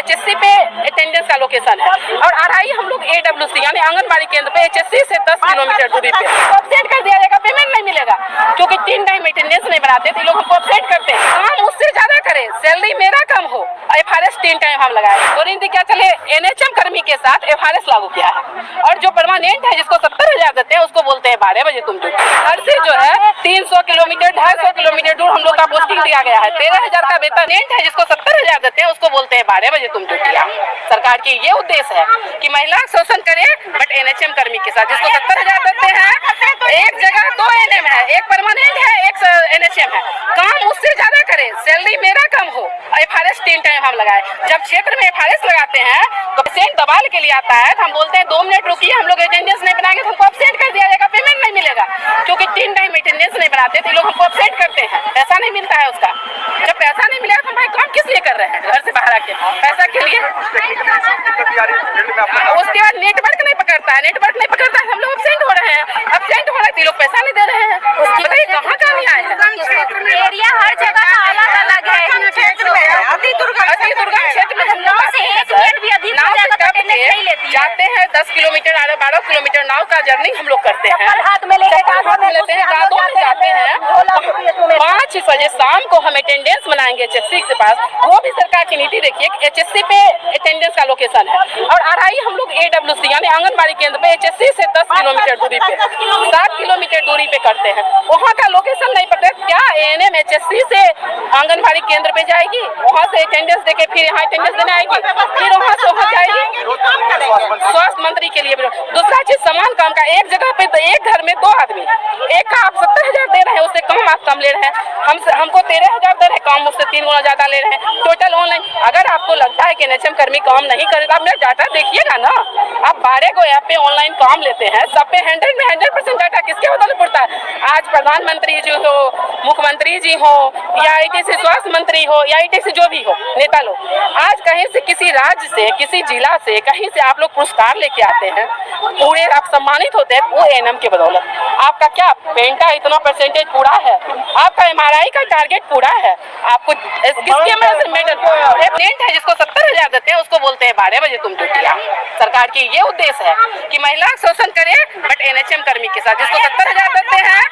HSC पे attendance का location है और आरआई हम लोग एडब्ल्यूसी यानी आंगनबाड़ी केंद्र पे एचएससी से 10 किलोमीटर दूरी पे अपसेट कर दिया जाएगा, पेमेंट नहीं मिलेगा क्योंकि 3 टाइम अटेंडेंस नहीं बनाते तो लोग हमको अपसेट करते हैं। काम उससे ज्यादा करे, सैलरी मेरा कम हो, एफआरएस 3 टाइम हम लगाए। तो क्या चले एनएचएम कर्मी के साथ एफआरएस लागू किया है और जो परमानेंट है जिसको 70,000 देते हैं उसको बोलते हैं 12 बजे तुम ड्यूटी। घर से जो है 300 किलोमीटर 250 किलोमीटर दूर हम लोग का पोस्टिंग दिया गया है। 13,000 का वेतन है जिसको 70,000 देते हैं उसको बोलते हैं 12 बजे तुम ड्यूटी आओ। सरकार की ये उद्देश्य है कि महिला शोषण करे बट एनएचएम कर्मी के साथ जिसको 70,000 देते हैं, एक जगह 2 एनएम है, एक परमानेंट है एक एनएचएम है, काम उससे ज्यादा करे, सैलरी मेरा कम हो, एफआरएस 3 टाइम हम लगाए। जब क्षेत्र में एफआरएस लगाते हैं तो पेशेंट दबाल के लिए आता है तो हम बोलते हैं 2 मिनट रुकिए, हम लोग अटेंडेंस नहीं बनाएंगे तो हमको अपसेट कर दिया जाएगा, पेमेंट नहीं मिलेगा क्योंकि 3 टाइम अटेंडेंस नहीं बनाते तो लोग हमको अपसेट करते हैं, पैसा नहीं मिलता है उसका। जब पैसा नहीं मिलेगा तो भाई काम किस लिए कर रहे हैं घर से बाहर आके पैसा के लिए। उसके बाद नेटवर्क नहीं पकड़ता है, नेटवर्क नहीं पकड़ता है, हम लोग अपसेंट हो रहे हैं, अपसेंट हो रहे हैं तो लोग पैसा नहीं दे रहे हैं। बताइए कहाँ का न्याय है? एरिया हर जगह अलग अलग है। अति दुर्गम क्षेत्र में हम लोग जाते हैं 10 किलोमीटर 12 किलोमीटर नाव का जर्नी हम लोग करते हैं, हाथ में लेते हैं, जाते हैं 5 बजे शाम को हम अटेंडेंस बनाएंगे एचएससी के पास। वो भी सरकार की नीति देखिए, एचएससी पे अटेंडेंस का लोकेशन है और आरआई हम लोग एडब्ल्यूसी यानी आंगनबाड़ी केंद्र पे एचएससी से 10 किलोमीटर दूरी पे 7 किलोमीटर दूरी पे करते हैं। वहाँ का लोकेशन नहीं पता, क्या एएनएम एचएससी से आंगनबाड़ी केंद्र पे जाएगी, वहाँ से अटेंडेंस देके फिर यहाँ अटेंडेंस देने आएगी, फिर वहाँ से वहाँ जाएगी। स्वास्थ्य मंत्री के लिए दूसरा चीज समान काम का एक जगह पे एक घर में 2 आदमी, एक का आप 70,000 दे रहे हैं, उससे कम आप कम ले रहे हैं, हमको 13,000 दे रहे हैं, काम मुझसे 3 गुना ज्यादा ले रहे हैं। टोटल ऑनलाइन अगर आपको लगता है कि एनएचएम कर्मी काम नहीं करे तो आप मेरा डाटा देखिएगा ना। आप 12 को ऐप पे ऑनलाइन काम लेते हैं, सब पे 100% डाटा किसके बदौलत पड़ता है? आज प्रधानमंत्री जी हो, मुख्यमंत्री जी हो या आईटीसी स्वास्थ्य मंत्री हो या आईटीसी जो भी हो नेता लोग, आज कहीं से किसी राज्य से किसी जिला से कहीं से आप लोग पुरस्कार लेके आते हैं, पूरे आप सम्मानित होते हैं, वो एएनएम के बदौलत। आपका क्या पेंटा इतना परसेंटेज पूरा है, आपका एमआरआई का टारगेट पूरा है, आपको किसके मेडल पेशेंट है जिसको 70,000 देते हैं उसको बोलते हैं 12 बजे तुम ड्यूटी आओ। सरकार की ये उद्देश्य है कि महिला शोषण करे बट एनएचएम कर्मी के साथ जिसको 70,000 देते हैं,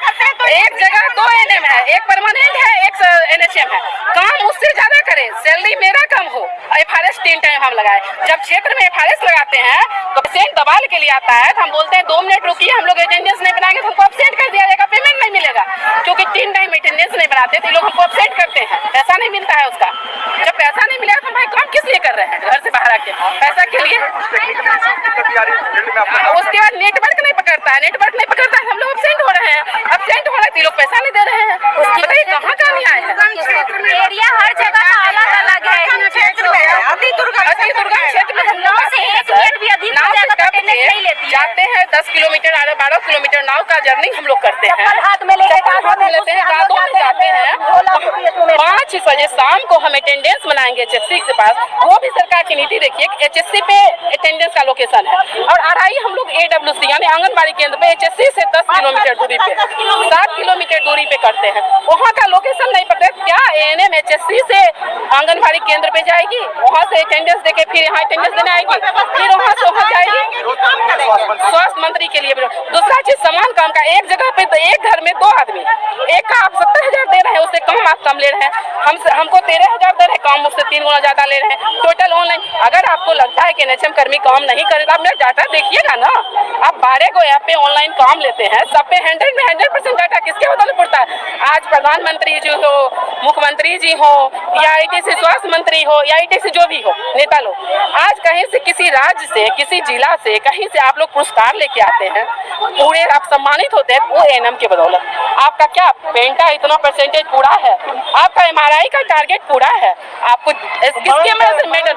एक जगह 2 एनएम है, एक परमानेंट है एक एनएचएम है, काम उससे ज्यादा करे, सैलरी मेरा कम हो, एफआरएस 3 टाइम हम लगाए। जब क्षेत्र में एफआरएस लगाते हैं तो पेशेंट दबाल के लिए आता है तो हम बोलते हैं 2 मिनट रुकिए, हम लोग अटेंडेंस नहीं बनाएंगे तो हमको अपसेट कर दिया जाएगा, पेमेंट नहीं मिलेगा क्योंकि 3 टाइम अटेंडेंस नहीं बनाते तो लोग हमको अपसेट करते हैं, पैसा नहीं मिलता है उसका। जब पैसा नहीं मिलेगा तो भाई काम किस लिए कर रहे हैं घर से बाहर आके पैसा के लिए। उसके बाद नेटवर्क नहीं पकड़ता है, नेटवर्क नहीं पकड़ता है, हम लोग अपसेंट हो रहे हैं, अपसेंट हो रहे हैं तो लोग पैसा नहीं दे रहे हैं। बताइए कहाँ का न्याय है? एरिया हर जगह अलग अलग है। अति दुर्गम क्षेत्र में हम लोग जाते हैं 10 किलोमीटर 12 किलोमीटर नाव का जर्नी हम लोग करते हैं, हाथ में लेते हैं, जाते हैं 5 बजे शाम को हम अटेंडेंस बनाएंगे एचएससी के पास। वो भी सरकार की नीति देखिए, एचएससी पे अटेंडेंस का लोकेशन है और आरआई हम लोग एडब्ल्यूसी यानी आंगनबाड़ी केंद्र पे एचएससी से 10 किलोमीटर दूरी पे 7 किलोमीटर दूरी पे करते हैं। वहाँ का लोकेशन नहीं पता, क्या एएनएम एचएससी से आंगनबाड़ी केंद्र पे जाएगी, वहाँ से अटेंडेंस देके फिर यहाँ अटेंडेंस देने आएगी, फिर वहाँ से वहाँ जाएगी। स्वास्थ्य मंत्री के लिए दूसरा चीज समान काम का एक जगह पे एक घर में 2 आदमी, एक का आप 70,000 दे रहे हैं, उससे कम आप कम ले रहे हैं, हमको 13,000 दे रहे हैं, काम मुझसे 3 गुना ज्यादा ले रहे हैं। टोटल ऑनलाइन अगर आपको लगता है कि एनएचएम कर्मी काम नहीं करे तो आप मेरा डाटा देखिएगा ना। आप 12 को ऐप पे ऑनलाइन काम लेते हैं, सब पे 100% डाटा किसके बदौलत पड़ता है? आज प्रधानमंत्री जी हो, मुख्यमंत्री जी हो या आईटीसी स्वास्थ्य मंत्री हो या आईटीसी जो भी हो नेता लोग, आज कहीं से किसी राज्य से किसी जिला से कहीं से आप लोग पुरस्कार लेके आते हैं, पूरे आप सम्मानित होते हैं, वो एएनएम के बदौलत। आपका क्या पेंटा इतना परसेंटेज पूरा है, आपका एमआरआई का टारगेट पूरा है, आपको किसके मेडल